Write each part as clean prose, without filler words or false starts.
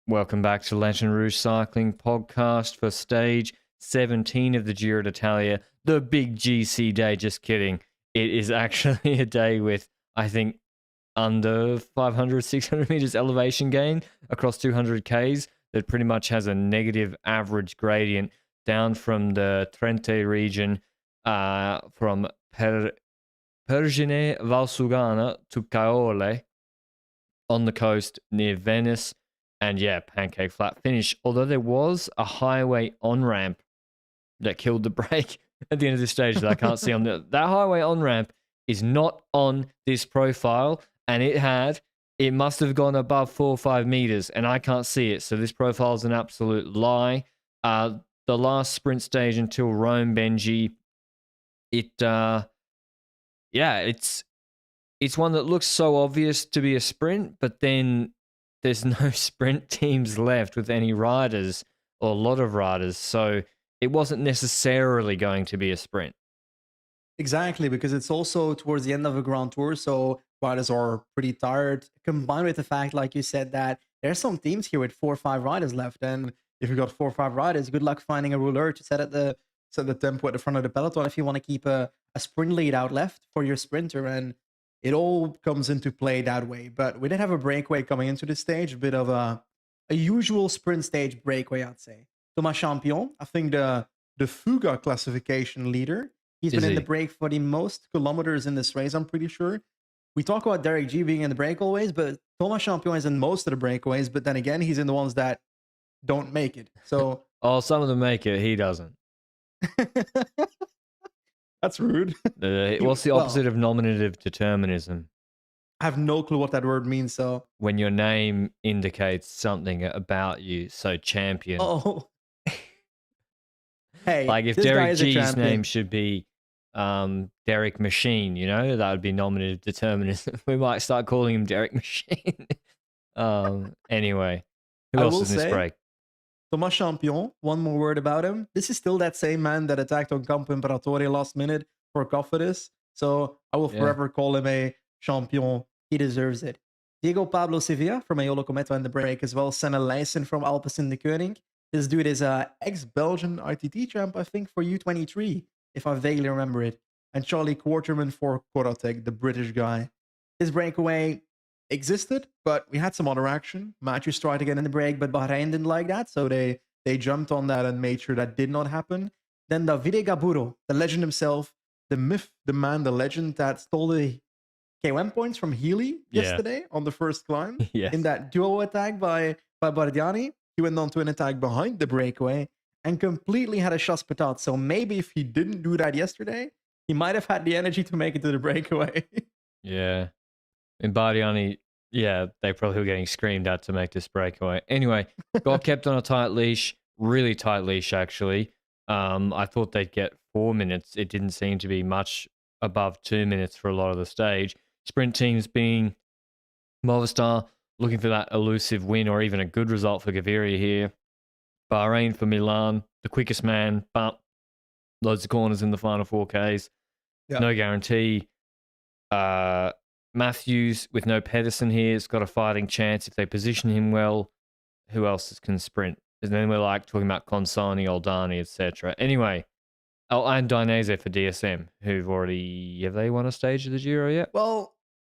Welcome back to Lanterne Rouge Cycling Podcast for stage 17 of the Giro d'Italia, the big GC day. Just kidding. It is actually a day with, I think, under 500, 600 meters elevation gain across 200 Ks that pretty much has a negative average gradient down from the Trente region from Pergine Valsugana to Caole on the coast near Venice. And yeah, pancake flat finish. Although there was a highway on-ramp that killed the break at the end of this stage that I can't see on that highway on-ramp is not on this profile, and it must have gone above 4 or 5 meters, and I can't see it. So this profile is an absolute lie. The last sprint stage until Rome, Benji, it's one that looks so obvious to be a sprint, but then there's no sprint teams left with any riders or a lot of riders. So it wasn't necessarily going to be a sprint. Exactly, because it's also towards the end of a Grand Tour, so riders are pretty tired, combined with the fact, like you said, that there's some teams here with 4 or 5 riders left, and if you've got 4 or 5 riders, good luck finding a rouleur to set the tempo at the front of the peloton if you want to keep a sprint lead out left for your sprinter, and it all comes into play that way. But we did have a breakaway coming into the stage, a bit of a usual sprint stage breakaway, I'd say. Thomas Champion, I think the Fuga classification leader. He's been in the break for the most kilometers in this race, I'm pretty sure. We talk about Derek G being in the break always, but Thomas Champion is in most of the breakaways, but then again, he's in the ones that don't make it. So some of them make it, he doesn't. That's rude. What's the opposite of nominative determinism? I have no clue what that word means, so... When your name indicates something about you, so champion. Oh. Hey, like if Derek G's name should be Derek Machine, that would be nominative determinism. We might start calling him Derek Machine. Anyway, who else is in this break? Thomas Champion, one more word about him. This is still that same man that attacked on Campo Imperatore last minute for Cofidis. So I will forever call him a champion. He deserves it. Diego Pablo Sevilla from Aiolo Cometa in the break as well. Benji Naesen from Alpecin de Koning. This dude is a ex-Belgian ITT champ, I think, for U23, if I vaguely remember it. And Charlie Quarterman for Corotec, the British guy. This breakaway existed, but we had some other action. Matthews tried to get in the break, but Bahrain didn't like that, so they jumped on that and made sure that did not happen. Then Davide Gaburo, the legend himself, the myth, the man, the legend that stole the KOM points from Healy yesterday on the first climb. In that duo attack by Bardiani. He went on to an attack behind the breakaway and completely had a chasse patate. So maybe if he didn't do that yesterday, he might have had the energy to make it to the breakaway. Yeah. And Bardiani, they probably were getting screamed at to make this breakaway. Anyway, got kept on a tight leash, really tight leash, actually. I thought they'd get 4 minutes. It didn't seem to be much above 2 minutes for a lot of the stage. Sprint teams being Movistar, looking for that elusive win or even a good result for Gaviria here. Bahrain for Milan, the quickest man, but loads of corners in the final 4Ks. No guarantee. Matthews with no Pedersen here has got a fighting chance if they position him well. Who else can sprint? And then we're talking about Consani, Oldani, etc. Anyway, and Dainese for DSM, who've have they won a stage of the Giro yet? Well,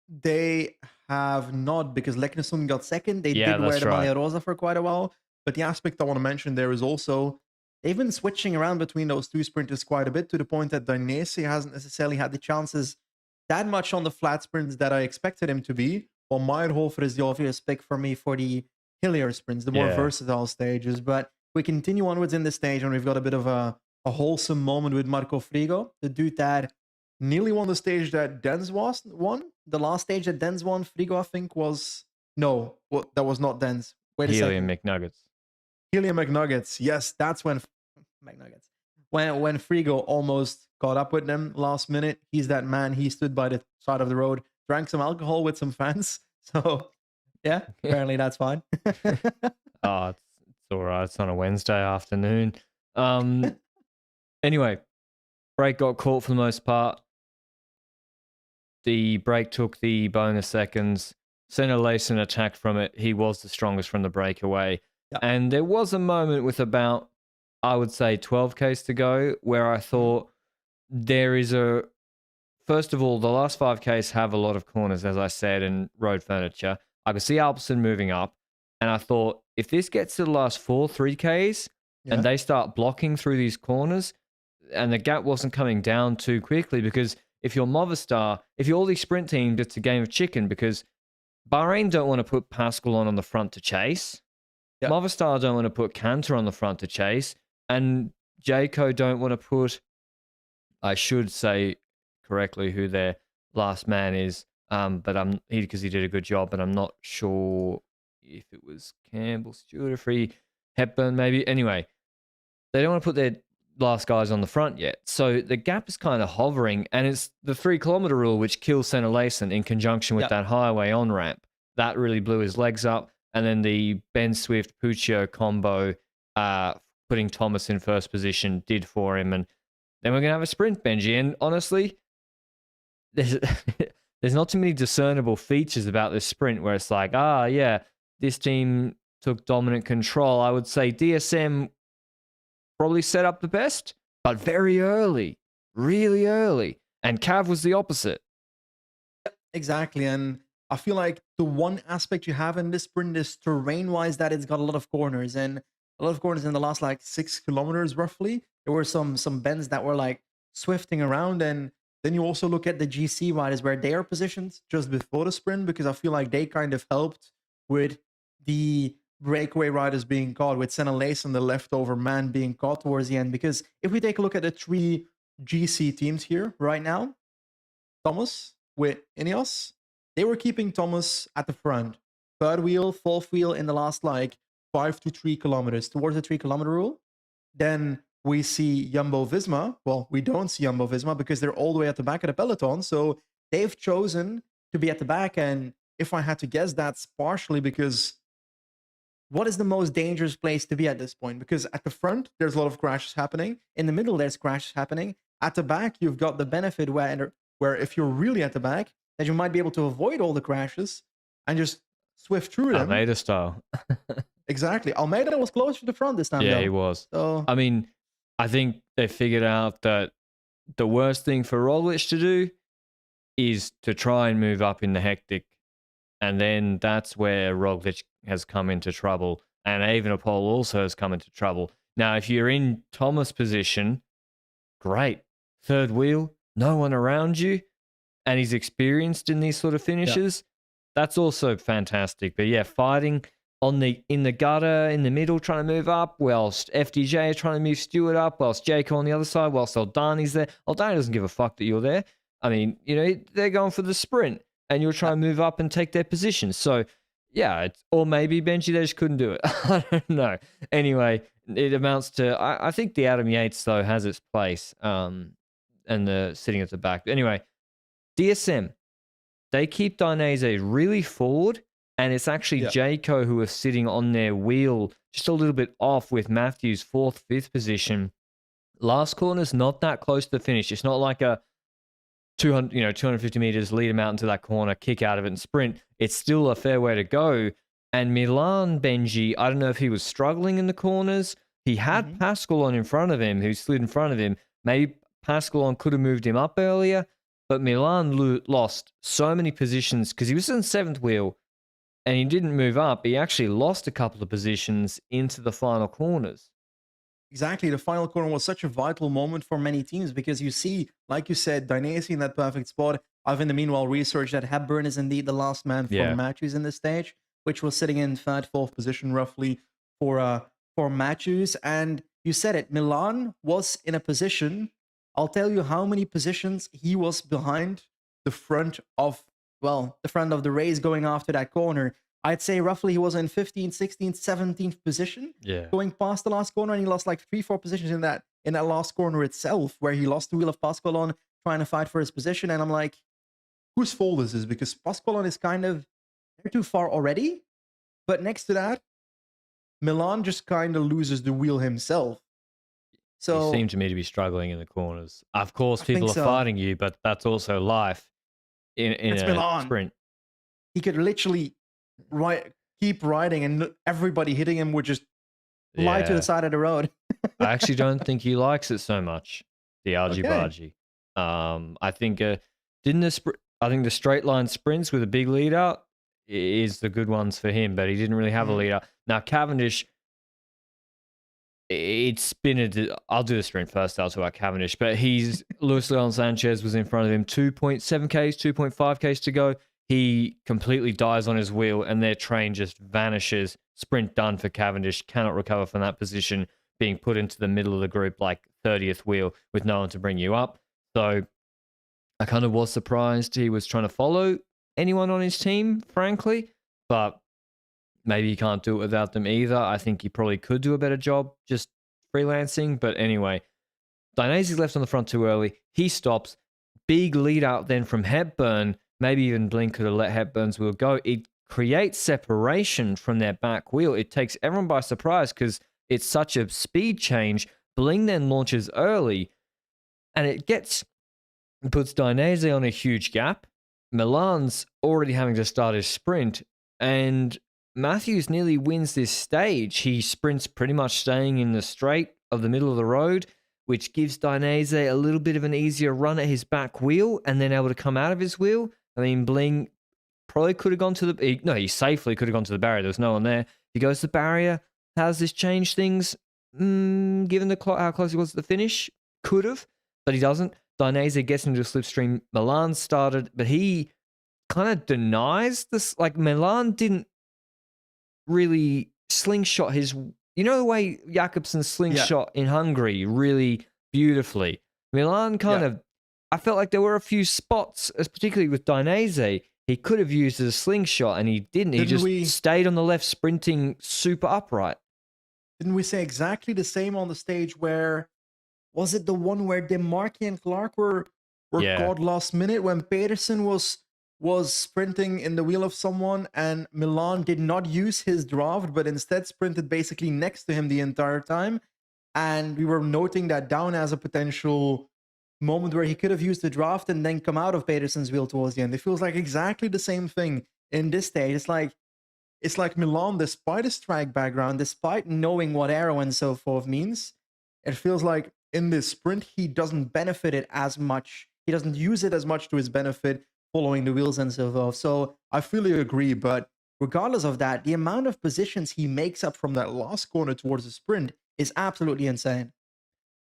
they have not, because Leknesund got second. They did wear the Maglia Rosa for quite a while. But the aspect I want to mention there is also they've been switching around between those two sprinters quite a bit, to the point that Dainese hasn't necessarily had the chances that much on the flat sprints that I expected him to be. While Meyerhofer is the obvious pick for me for the hillier sprints, the more versatile stages. But we continue onwards in the stage, and we've got a bit of a wholesome moment with Marco Frigo, the dude that nearly won the stage that Dens won. The last stage that Dens won, Frigo, I think, was... No, that was not Dens. Wait a second. Helium McNuggets. Helium McNuggets. Yes, that's when... McNuggets. When Frigo almost caught up with them last minute. He's that man. He stood by the side of the road, drank some alcohol with some fans. So, yeah, apparently that's fine. Oh, it's all right. It's on a Wednesday afternoon. Anyway, break got caught for the most part. The break took the bonus seconds. Senna Layson attacked from it. He was the strongest from the breakaway. Yeah. And there was a moment with about, I would say, 12Ks to go where I thought there is a... First of all, the last 5Ks have a lot of corners, as I said, and road furniture. I could see Alpecin moving up. And I thought, if this gets to the last 3Ks, and they start blocking through these corners, and the gap wasn't coming down too quickly, because if you're Movistar, if you're all these sprint teams, it's a game of chicken, because Bahrain don't want to put Pascal on the front to chase. Yep. Movistar don't want to put Cantor on the front to chase. And Jayco don't want to put, I should say correctly who their last man is, but because he did a good job, but I'm not sure if it was Campbell, Stewart, or Free Hepburn, maybe. Anyway, they don't want to put their last guys on the front yet. So the gap is kind of hovering, and it's the 3-kilometer rule, which kills Senna Layson in conjunction with that highway on-ramp. That really blew his legs up. And then the Ben Swift-Puccio combo, putting Thomas in first position, did for him. And then we're going to have a sprint, Benji. And honestly, there's not too many discernible features about this sprint where it's like, this team took dominant control. I would say DSM probably set up the best, but very early, really early. And Cav was the opposite. Exactly. And I feel like the one aspect you have in this sprint is terrain-wise that it's got a lot of corners. And a lot of corners in the last 6 kilometers roughly. There were some bends that were swifting around. And then you also look at the GC riders where they are positioned just before the sprint, because I feel like they kind of helped with the breakaway riders being caught, with Senna Layson, the leftover man, being caught towards the end. Because if we take a look at the 3 GC teams here right now, Thomas with Ineos, they were keeping Thomas at the front, third wheel, fourth wheel in the last 5 to 3 kilometers towards the 3-kilometer rule. Then we see Jumbo-Visma. Well, we don't see Jumbo-Visma because they're all the way at the back of the peloton. So they've chosen to be at the back. And if I had to guess, that's partially because what is the most dangerous place to be at this point? Because at the front, there's a lot of crashes happening. In the middle, there's crashes happening. At the back, you've got the benefit where if you're really at the back, that you might be able to avoid all the crashes and just swift through them. Almeida style. Exactly. Almeida was closer to the front this time. Yeah, though. He was. So I mean, I think they figured out that the worst thing for Roglic to do is to try and move up in the hectic. And then that's where Roglic has come into trouble. And Evenepoel also has come into trouble. Now, if you're in Thomas' position, great. Third wheel, no one around you, and he's experienced in these sort of finishes. That's also fantastic. But yeah, fighting in the gutter, in the middle, trying to move up, whilst FDJ are trying to move Stewart up, whilst Jayco on the other side, whilst Aldani's there. Aldani doesn't give a fuck that you're there. I mean, they're going for the sprint, and you're trying to move up and take their position. So, yeah, or maybe Benji, they just couldn't do it. I don't know. Anyway, it amounts to, I think the Adam Yates, though, has its place, and the sitting at the back. Anyway, DSM, they keep Dainese really forward, and it's actually Jayco who are sitting on their wheel just a little bit off, with Matthews 4th, 5th position. Last corner's not that close to the finish. It's not like a 250 meters, lead them out into that corner, kick out of it and sprint. It's still a fair way to go. And Milan, Benji, I don't know if he was struggling in the corners. He had Pascal in front of him, who slid in front of him. Maybe Pascal could have moved him up earlier, but Milan lost so many positions because he was in 7th wheel and he didn't move up. He actually lost a couple of positions into the final corners. Exactly. The final corner was such a vital moment for many teams because you see, like you said, Dainese in that perfect spot. I've in the meanwhile researched that Hepburn is indeed the last man for Matthews in this stage, which was sitting in 3rd, 4th position roughly for Matthews. And you said it, Milan was in a position. I'll tell you how many positions he was behind the front of the race going after that corner. I'd say roughly he was in 15th, 16th, 17th position going past the last corner, and he lost 3-4 positions in that last corner itself, where he lost the wheel of Pascal trying to fight for his position. And I'm like, whose fault is this? Because Pascal is kind of they're too far already. But next to that, Milan just kind of loses the wheel himself. So he seemed to me to be struggling in the corners. Of course, people are fighting you, but that's also life in a sprint. he could literally keep riding, and everybody hitting him would just fly to the side of the road. I actually don't think he likes it so much, the argy-bargy. I think I think the straight line sprints with a big lead out is the good ones for him, but he didn't really have a lead out. Now Cavendish, I'll do the sprint first. I'll talk about Cavendish, but Luis Leon Sanchez was in front of him, 2.7 Ks, 2.5 Ks to go. He completely dies on his wheel, and their train just vanishes. Sprint done for Cavendish. Cannot recover from that position, being put into the middle of the group, like 30th wheel, with no one to bring you up. So I kind of was surprised he was trying to follow anyone on his team, frankly, but maybe he can't do it without them either. I think he probably could do a better job just freelancing. But anyway, Dainese left on the front too early. He stops. Big lead out then from Hepburn. Maybe even Blink could have let Hepburn's wheel go. It creates separation from their back wheel. It takes everyone by surprise because it's such a speed change. Bling then launches early, and it puts Dainese on a huge gap. Milan's already having to start his sprint, and Matthews nearly wins this stage. He sprints pretty much staying in the straight of the middle of the road, which gives Dainese a little bit of an easier run at his back wheel and then able to come out of his wheel. I mean, Bling probably could have gone to he safely could have gone to the barrier. There was no one there. He goes to the barrier. How does this change things? Given how close he was to the finish, could have, but he doesn't. Dainese gets into a slipstream. Milan started, but he kind of denies this. Like, Milan didn't really slingshot his, the way Jakobsen slingshot in Hungary really beautifully. Milan I felt like there were a few spots, particularly with Dainese, he could have used as a slingshot, and he didn't. He just stayed on the left, sprinting super upright. Didn't we say exactly the same on the stage where, was it the one where Demarchi and Clark were caught last minute when Pedersen was sprinting in the wheel of someone, and Milan did not use his draft, but instead sprinted basically next to him the entire time. And we were noting that down as a potential moment where he could have used the draft and then come out of Pedersen's wheel towards the end. It feels like exactly the same thing in this stage. It's like Milan, despite his track background, despite knowing what aero and so forth means, it feels like in this sprint, he doesn't benefit it as much. He doesn't use it as much to his benefit, following the wheels and so forth. So I fully agree. But regardless of that, the amount of positions he makes up from that last corner towards the sprint is absolutely insane.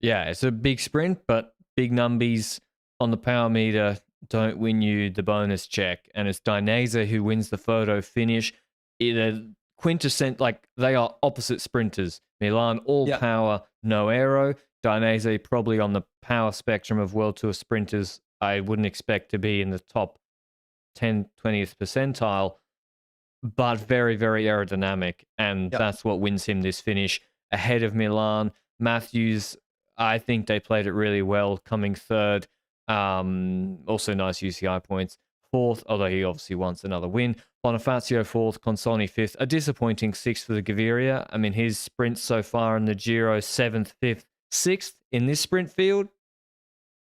Yeah, it's a big sprint, but big numbies on the power meter don't win you the bonus check. And it's Dainese who wins the photo finish. Either quintessent, like, they are opposite sprinters. Milan, all power, no aero. Dainese probably on the power spectrum of World Tour sprinters. I wouldn't expect to be in the top 10, 20th percentile, but very, very aerodynamic. And that's what wins him this finish ahead of Milan. Matthews, I think they played it really well, coming third. Also nice UCI points. Fourth, although he obviously wants another win. Bonifacio fourth, Consoni fifth. A disappointing sixth for the Gaviria. I mean, his sprints so far in the Giro, 7th, 5th, 6th in this sprint field,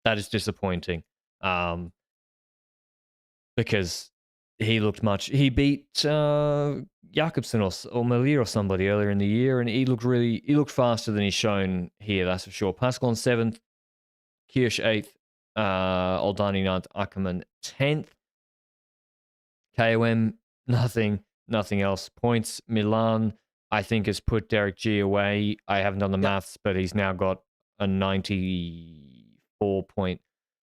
that is disappointing. Because he beat Jakobsen or Melier or somebody earlier in the year, and he looked faster than he's shown here, that's for sure. Pascal 7th, Kirsch 8th, Oldani 9th, Ackermann 10th. KOM, nothing else. Points, Milan, I think, has put Derek G away. I haven't done the maths, but he's now got a 94-point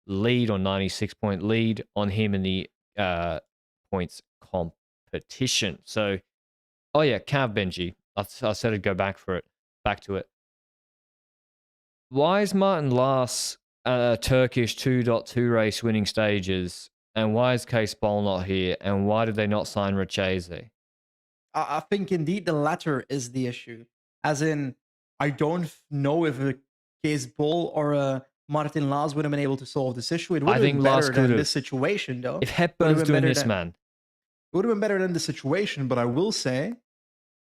lead or 96-point lead on him in the points competition. So, Cav Benji. I said I'd go back to it. Why is Martin Lars a Turkish 2.2 race winning stages? And why is Case Ball not here? And why did they not sign Richese? I think indeed the latter is the issue. As in, I don't know if a Case Ball or a Martin Lars would have been able to solve this issue. It would have been better than this situation, though. If Hepburn's doing this, man. It would have been better than the situation, but I will say,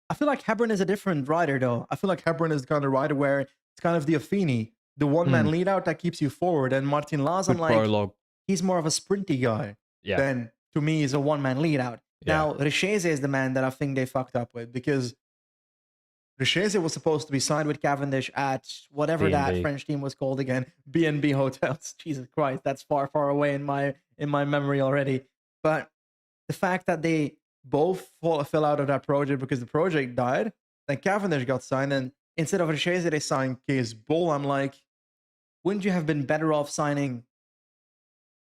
I feel like Hepburn is a different rider, though. I feel like Hepburn is the kind of rider where it's kind of the Affini, the one-man lead out that keeps you forward. And Martin Lars, I'm like, he's more of a sprinty guy than, to me, is a one-man lead out. Now, Richese is the man that I think they fucked up with, because Richese was supposed to be signed with Cavendish at whatever B&B. that French team was called again, B&B Hotels. Jesus Christ, that's far, far away in my memory already. But the fact that they both fell out of that project because the project died, then Cavendish got signed, and instead of Richese, they signed Case Bull. I'm like, wouldn't you have been better off signing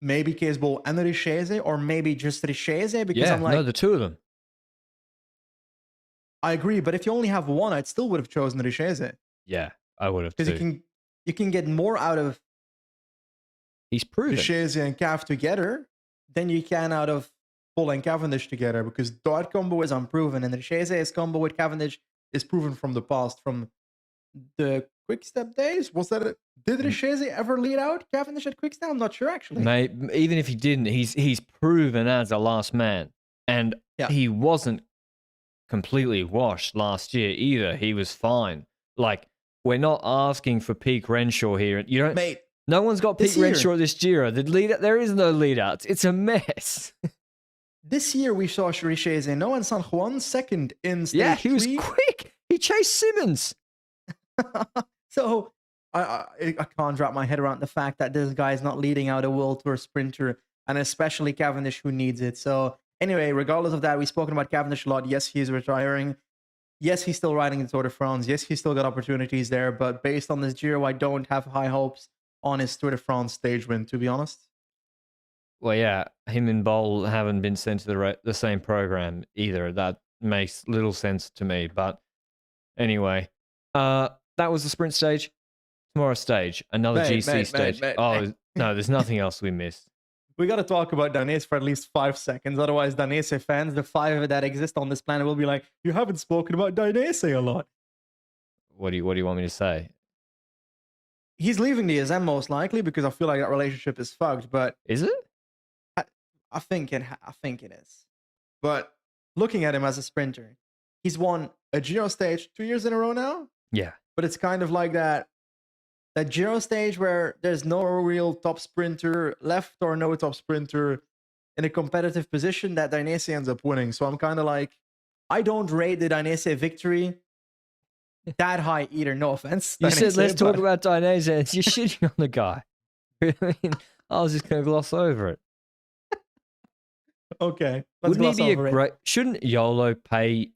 maybe Case Bull and Richese, or maybe just Richese? Because I'm like, no, the two of them. I agree, but if you only have one, I'd still would have chosen Richese. Yeah, I would have too. Because you can get more out of he's proven Richese and Cav together than you can out of Bull and Cavendish together, because that combo is unproven, and Richese's combo with Cavendish is proven from the past, from the Quick-Step days. Was that did Richese ever lead out Cavendish at Quick-Step? I'm not sure, actually. Mate, even if he didn't, he's proven as a last man, and he wasn't completely washed last year either. He was fine. Like, we're not asking for peak Renshaw here. You don't. Mate, no one's got peak Renshaw this Giro. There is no lead outs. It's a mess. This year we saw Richese no and San Juan second in stage 3. Yeah, he was quick. He chased Simmons. So I can't wrap my head around the fact that this guy is not leading out a World Tour sprinter, and especially Cavendish, who needs it. So anyway, regardless of that, we've spoken about Cavendish a lot. Yes, he is retiring. Yes, he's still riding the Tour de France. Yes, he's still got opportunities there. But based on this Giro, I don't have high hopes on his Tour de France stage win, to be honest. Well, yeah, him and Boll haven't been sent to the same program either. That makes little sense to me. But anyway, that was the sprint stage. Tomorrow's stage, another GC stage. No, there's nothing else we missed. We got to talk about Dainese for at least 5 seconds. Otherwise, Dainese fans, the 5 that exist on this planet, will be like, you haven't spoken about Dainese a lot. What do you want me to say? He's leaving the DSM most likely, because I feel like that relationship is fucked. But is it? I think it is. But looking at him as a sprinter, he's won a Giro stage 2 years in a row now. Yeah. But it's kind of like that Giro stage where there's no real top sprinter left, or no top sprinter in a competitive position, that Dainese ends up winning. So I'm kind of like, I don't rate the Dainese victory that high either. No offense. You said let's talk about Dainese, and you're shitting on the guy. I mean, I was just going to gloss over it. Okay. Wouldn't he be a great... Shouldn't YOLO pay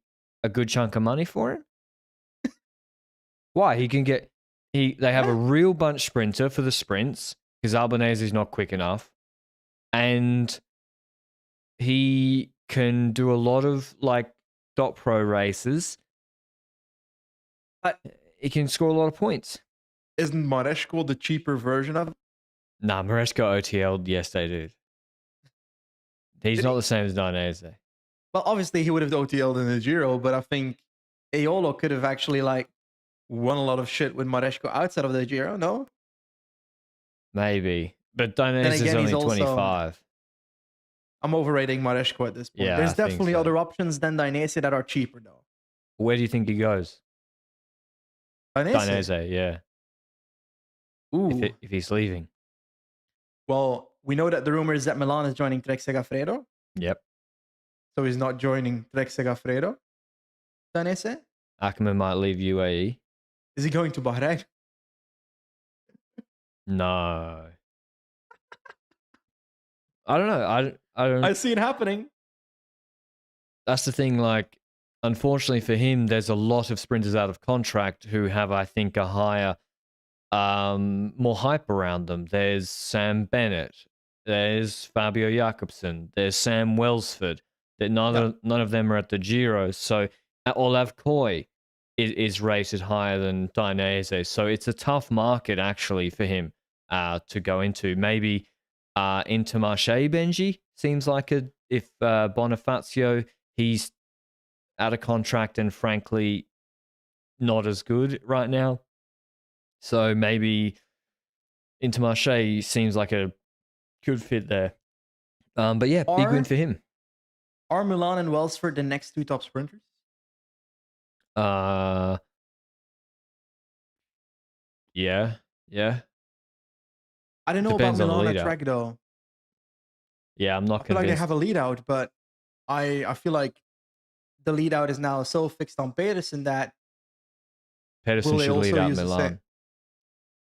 a good chunk of money for him? Why? He can get... They have a real bunch sprinter for the sprints, because Albanese is not quick enough. And he can do a lot of, like, dot pro races. He can score a lot of points. Isn't Maresco the cheaper version of it? Nah, Maresco OTL'd yesterday, dude. He's not the same as Dainese. Well, obviously he would have OTL'd in the Giro, but I think Aiolo could have actually, like, won a lot of shit with Maresco outside of the Giro, no? Maybe. But Dainese is only 25. I'm overrating Maresco at this point. Yeah, there's definitely other options than Dainese that are cheaper, though. Where do you think he goes? Dainese, yeah. Ooh. If he's leaving. Well, we know that the rumor is that Milan is joining Trek Segafredo. Yep. So he's not joining Trek Segafredo. Dainese? Ackerman might leave UAE. Is he going to Bahrain? No. I don't know. I don't. I see it happening. That's the thing. Like, unfortunately for him, there's a lot of sprinters out of contract who have, I think, a higher, more hype around them. There's Sam Bennett. There's Fabio Jakobsen. There's Sam Welsford. That none of them are at the Giro. So Olav Koy is rated higher than Dainese. So it's a tough market actually for him to go into. Maybe Intermarché Benji seems like if Bonifacio, he's out of contract and frankly not as good right now. So maybe Intermarché seems like a good fit there. But yeah, big win for him. Are Milan and Welsford the next 2 top sprinters? Yeah. I don't know about Milan and Trek though. Yeah, I'm not convinced. I feel like they have a lead out, but I feel like the lead out is now so fixed on Pedersen that Pedersen will they should lead also out use the same?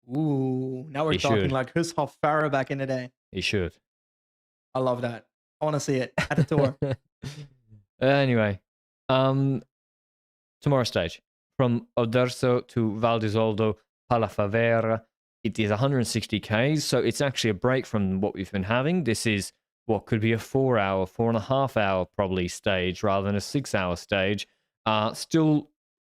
Milan. Ooh, now we're He talking should. like Hushoff Farah back in the day. He should. I love that. I want to see it at the tour. Anyway, tomorrow stage. From Oderzo to Val di Zoldo, Palafavera, it is 160 Ks, so it's actually a break from what we've been having. This is what could be a 4-hour, 4.5-hour probably stage rather than a 6-hour stage. Still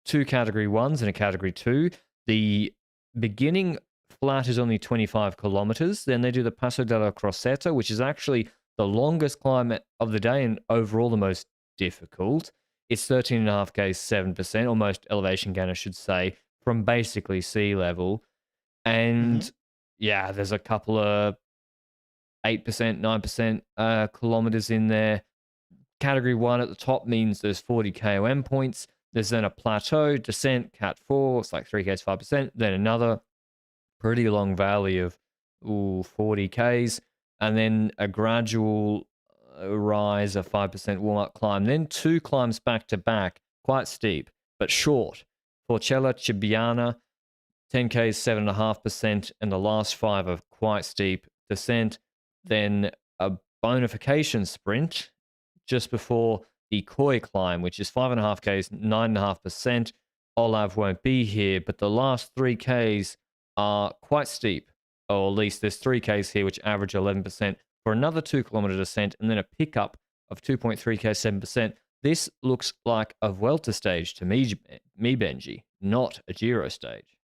2 category 1s and a category 2. The beginning flat is only 25 kilometers. Then they do the Passo della Crosetta, which is actually the longest climb of the day and overall the most difficult. It's 13.5 Ks, 7%, or most elevation gain, I should say, from basically sea level. And yeah, there's a couple of 8%, 9% kilometers in there. Category 1 at the top means there's 40 KOM points. There's then a plateau, descent, Cat 4, it's like 3 Ks, 5%. Then another pretty long valley of 40 Ks. And then a gradual rise of 5% warm-up climb. Then 2 climbs back-to-back, quite steep, but short. Forcella Cibiana, 10 Ks, 7.5%. And the last 5 are quite steep descent. Then a bonification sprint just before the Koi climb, which is 5.5 Ks, 9.5%. Olav won't be here, but the last 3 Ks are quite steep, or at least there's 3 Ks here, which average 11% for another 2-kilometer descent, and then a pickup of 2.3 K, 7%. This looks like a Vuelta stage to me, Benji, not a Giro stage.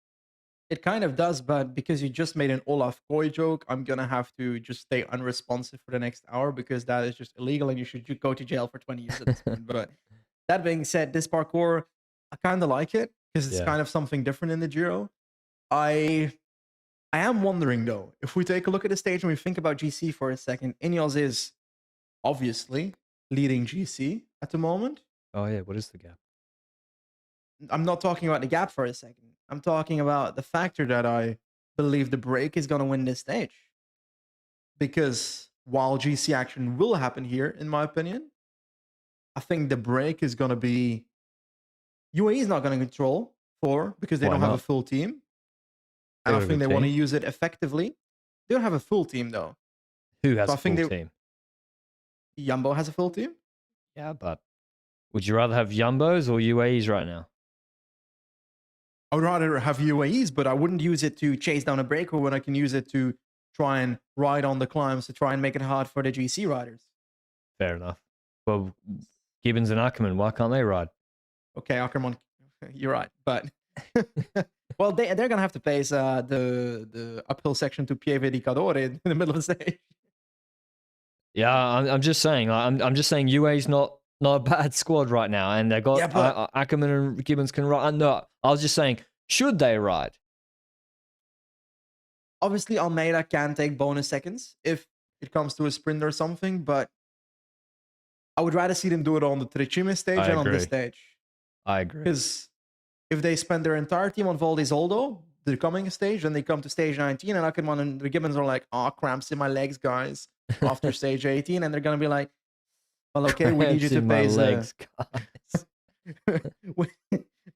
It kind of does, but because you just made an Olaf Koy joke, I'm going to have to just stay unresponsive for the next hour because that is just illegal and you should go to jail for 20 years at this point. But that being said, this parkour, I kind of like it because it's kind of something different in the Giro. I am wondering, though, if we take a look at the stage and we think about GC for a second, Ineos is obviously leading GC at the moment. Oh, yeah. What is the gap? I'm not talking about the gap for a second. I'm talking about the factor that I believe the break is going to win this stage. Because while GC action will happen here, in my opinion, I think the break is going to be... UAE is not going to control because they don't have a full team. And I think they want to use it effectively. They don't have a full team, though. Who has a full team? Jumbo has a full team? Yeah, but would you rather have Jumbos or UAEs right now? I would rather have UAEs, but I wouldn't use it to chase down a breaker when I can use it to try and ride on the climbs to try and make it hard for the GC riders. Fair enough. Well, Gibbons and Ackerman, why can't they ride? Okay, Ackerman, you're right. But, well, they're going to have to pace the uphill section to Pieve di Cadore in the middle of the stage. Yeah, I'm just saying. I'm just saying UAE's not a bad squad right now, and they got Ackerman and Gibbons can ride. No, I was just saying, should they ride? Obviously, Almeida can take bonus seconds if it comes to a sprint or something, but I would rather see them do it on the Trecime stage than on this stage. I agree. Because if they spend their entire team on Val di Zoldo, the coming stage, then they come to stage 19, and Ackerman and the Gibbons are like, cramps in my legs, guys, after stage 18, and they're going to be like, well, okay, we need you to pace... legs, guys.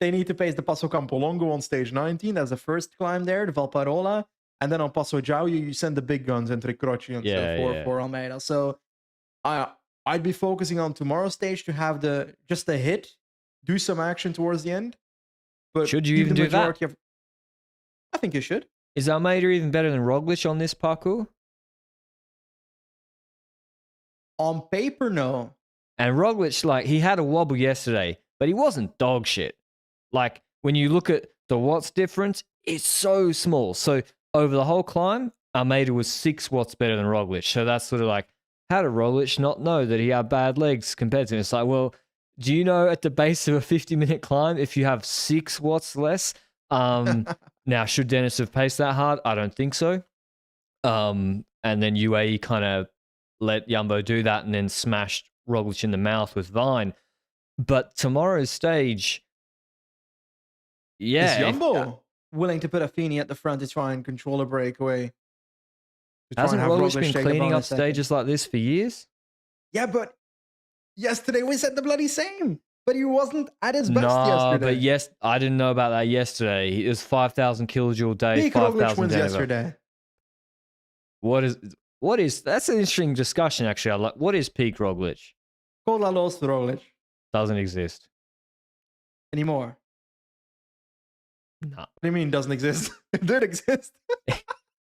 They need to pace the Passo Campolongo on stage 19. That's the first climb there, the Valparola. And then on Passo Jau, you send the big guns and Tricroci and stuff for Almeida. So I'd be focusing on tomorrow's stage to have just the hit, do some action towards the end. But should you even do that? I think you should. Is Almeida even better than Roglic on this parkour? On paper, no. And Roglic, like, he had a wobble yesterday, but he wasn't dog shit. Like, when you look at the watts difference, it's so small. So over the whole climb, Almeida was 6 watts better than Roglic. So that's sort of like, how did Roglic not know that he had bad legs compared to him? It's like, well, do you know at the base of a 50-minute climb if you have 6 watts less? Now, should Dennis have paced that hard? I don't think so. And then UAE kind of let Jumbo do that and then smashed Roglic in the mouth with Vine. But tomorrow's stage... Yeah. Is Jumbo willing to put Affini at the front to try and control a breakaway? Hasn't Roglic been cleaning up stages like this for years? Yeah, but Yesterday we said the bloody same, but he wasn't at his best yesterday. But yes, I didn't know about that yesterday. It was 5,000 kilojoule day, Peak 5,000 wins Denver. Yesterday. What is that's an interesting discussion actually. What is peak Roglic? Kola lost Roglic. Doesn't exist anymore. No. What do you mean doesn't exist? It did exist.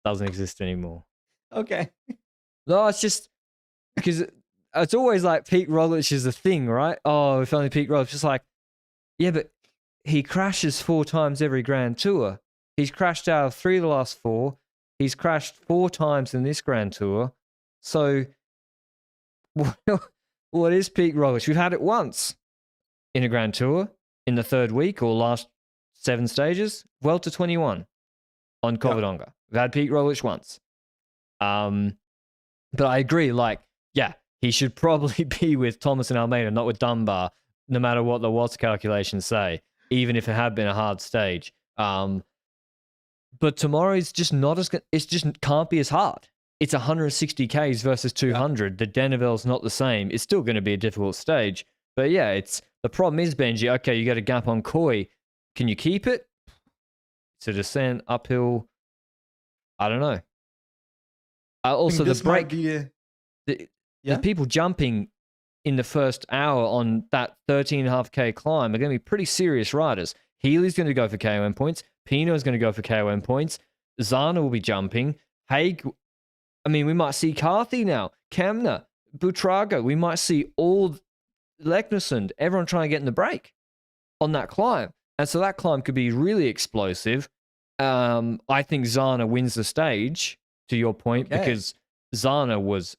Doesn't exist anymore. Okay. No, it's just because it's always like peak Roglic is a thing, right? Oh, if only peak Roglic. Just like, yeah, but he crashes 4 times every Grand Tour. He's crashed out of 3 of the last 4. He's crashed 4 times in this Grand Tour. So, what is peak Roglic? We've had it once in a Grand Tour in the 3rd week or last 7 stages. Vuelta 21 on Covadonga. Yep. We've had peak Roglic once. But I agree, like, yeah, he should probably be with Thomas and Almeida, not with Dunbar, no matter what the Watts calculations say, even if it had been a hard stage. But tomorrow is just not as, it just can't be as hard. It's 160 Ks versus 200. Yeah. The Dennevelle's not the same. It's still going to be a difficult stage. But yeah, the problem is, Benji, okay, you got a gap on Koi. Can you keep it? It's a descent, uphill. I don't know. Also, the break, the people jumping in the first hour on that 13.5K climb are going to be pretty serious riders. Healy's going to go for KOM points. Pino's going to go for KOM points. Zana will be jumping. Haig, I mean, we might see Carthy now. Kemna, Butrago. We might see all Leknesund, everyone trying to get in the break on that climb. And so that climb could be really explosive. I think Zana wins the stage, to your point, because Zana was,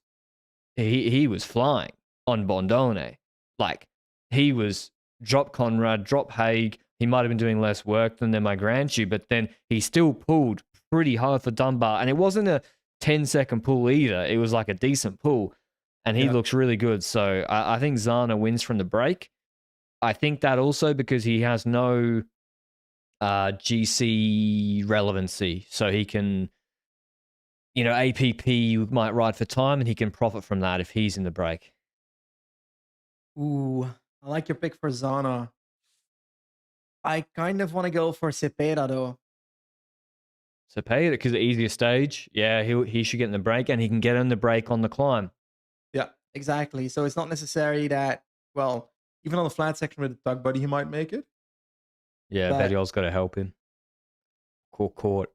he was flying on Bondone. Like, he was drop Conrad, drop Haig. He might have been doing less work than them, I grant you, but then he still pulled pretty hard for Dunbar. And it wasn't a 10-second pull either. It was like a decent pull. And he looks really good. So I think Zana wins from the break. I think that also because he has no GC relevancy. So he can, APP might ride for time and he can profit from that if he's in the break. Ooh, I like your pick for Zana. I kind of want to go for Cepeda though. Cepeda, because the easier stage. Yeah, he should get in the break and he can get in the break on the climb. Yeah, exactly. So it's not necessary that, well, even on the flat section with the Tug Buddy, he might make it. Yeah, Bettiol's got to help him. Court.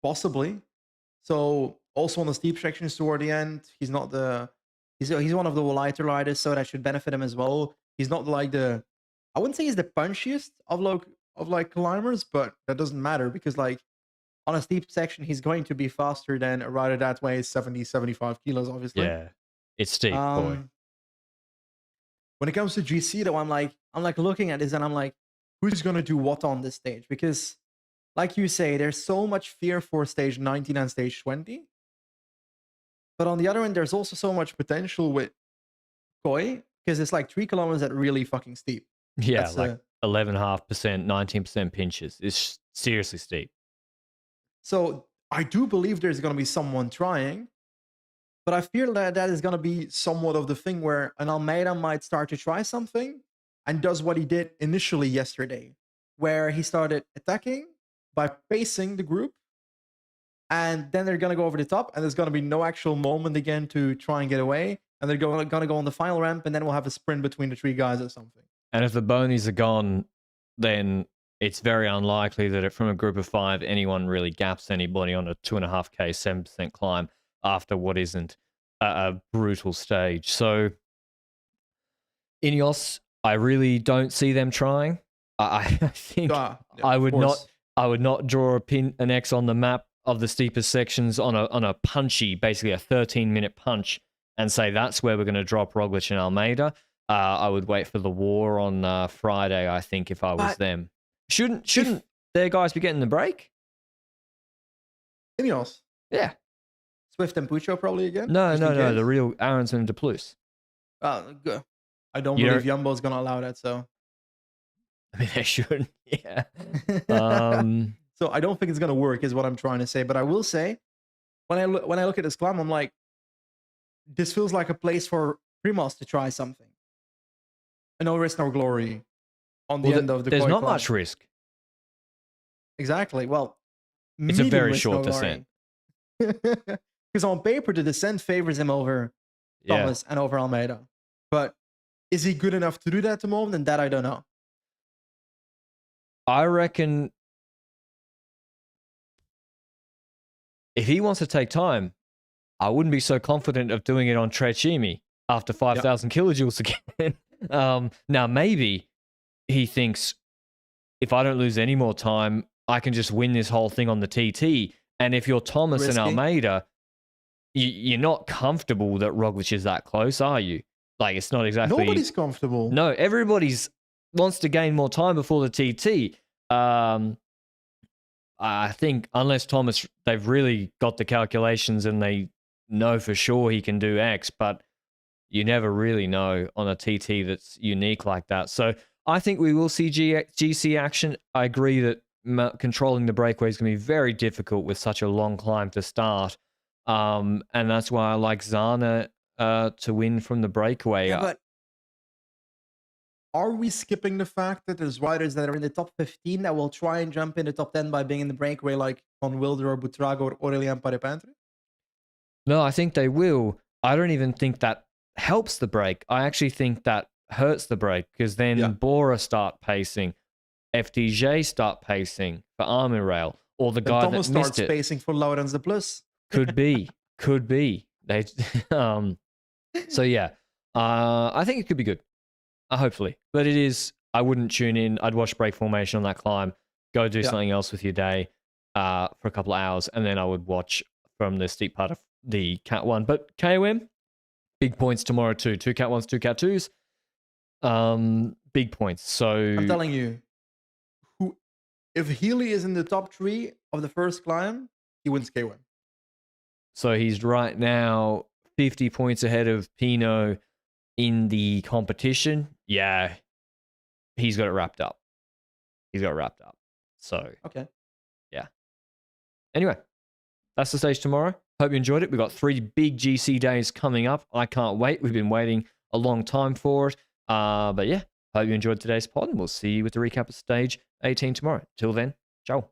Possibly. So also on the steep sections toward the end, he's not he's one of the lighter riders, so that should benefit him as well. He's not like I wouldn't say he's the punchiest of climbers, but that doesn't matter because like on a steep section, he's going to be faster than a rider that weighs 70, 75 kilos, obviously. Yeah, it's steep, boy. When it comes to GC though, I'm like looking at this and I'm like, who's going to do what on this stage? Because like you say, there's so much fear for stage 19 and stage 20. But on the other end, there's also so much potential with Koi because it's like 3 kilometers that really fucking steep. Yeah, that's like 11.5%, 19% pinches. It's seriously steep. So I do believe there's going to be someone trying, but I feel that is going to be somewhat of the thing where an Almeida might start to try something and does what he did initially yesterday, where he started attacking by pacing the group, and then they're going to go over the top, and there's going to be no actual moment again to try and get away, and they're going to go on the final ramp, and then we'll have a sprint between the 3 guys or something. And if the bonies are gone, then it's very unlikely that from a group of 5, anyone really gaps anybody on a 2.5K, 7% climb after what isn't a brutal stage. So, Ineos, I really don't see them trying. I think I would not draw an X on the map of the steepest sections on a punchy, basically a 13-minute punch, and say that's where we're going to drop Roglic and Almeida. I would wait for the war on Friday, I think, if I was them. Shouldn't their guys be getting the break? Ineos? Yeah. Swift and Puccio probably again? No. The real Aronson and DePluce. Good. I don't believe Jumbo's going to allow that, so. I mean, they shouldn't. Yeah. So I don't think it's going to work is what I'm trying to say. But I will say, when I look at this climb, I'm like, this feels like a place for Primoz to try something. no risk, no glory on the end of the there's Koi not climb. much risk. Exactly. Well, It's a very risk, short no descent. Because on paper, the descent favors him over Thomas and over Almeida. But is he good enough to do that at the moment? And that I don't know. I reckon if he wants to take time, I wouldn't be so confident of doing it on Trecimi after 5,000 kilojoules again. Now, maybe he thinks, if I don't lose any more time, I can just win this whole thing on the TT. And if you're Thomas and Almeida, you're not comfortable that Roglic is that close, are you? Like, it's not exactly... Nobody's comfortable. No, everybody's wants to gain more time before the TT. I think unless Thomas, they've really got the calculations and they know for sure he can do X, but you never really know on a TT that's unique like that. So I think we will see GC action. I agree that controlling the breakaway is going to be very difficult with such a long climb to start. And that's why I like Zana to win from the breakaway. Yeah, but are we skipping the fact that there's riders that are in the top 15 that will try and jump in the top 10 by being in the breakaway, like Von Wilder or Butrago or Aurélien Paré-Peintre? No, I think they will. I don't even think that helps the break. I actually think that hurts the break, because then Bora start pacing, FDJ start pacing for Armin Rail, or the guy Thomas that missed starts pacing for Laurens de Plus. Could be. They, so yeah, I think it could be good. Hopefully, but it is. I wouldn't tune in. I'd watch break formation on that climb. Go do something else with your day for a couple of hours, and then I would watch from the steep part of the Cat 1. But KOM, big points tomorrow too. 2 Cat 1s, 2 Cat 2s. Big points. So I'm telling you, if Healy is in the top 3 of the first climb, he wins K1. So he's right now 50 points ahead of Pinot in the competition. Yeah, he's got it wrapped up. So, okay. Yeah. Anyway, that's the stage tomorrow. Hope you enjoyed it. We've got 3 big GC days coming up. I can't wait. We've been waiting a long time for it. But yeah, hope you enjoyed today's pod, and we'll see you with the recap of stage 18 tomorrow. Till then, ciao.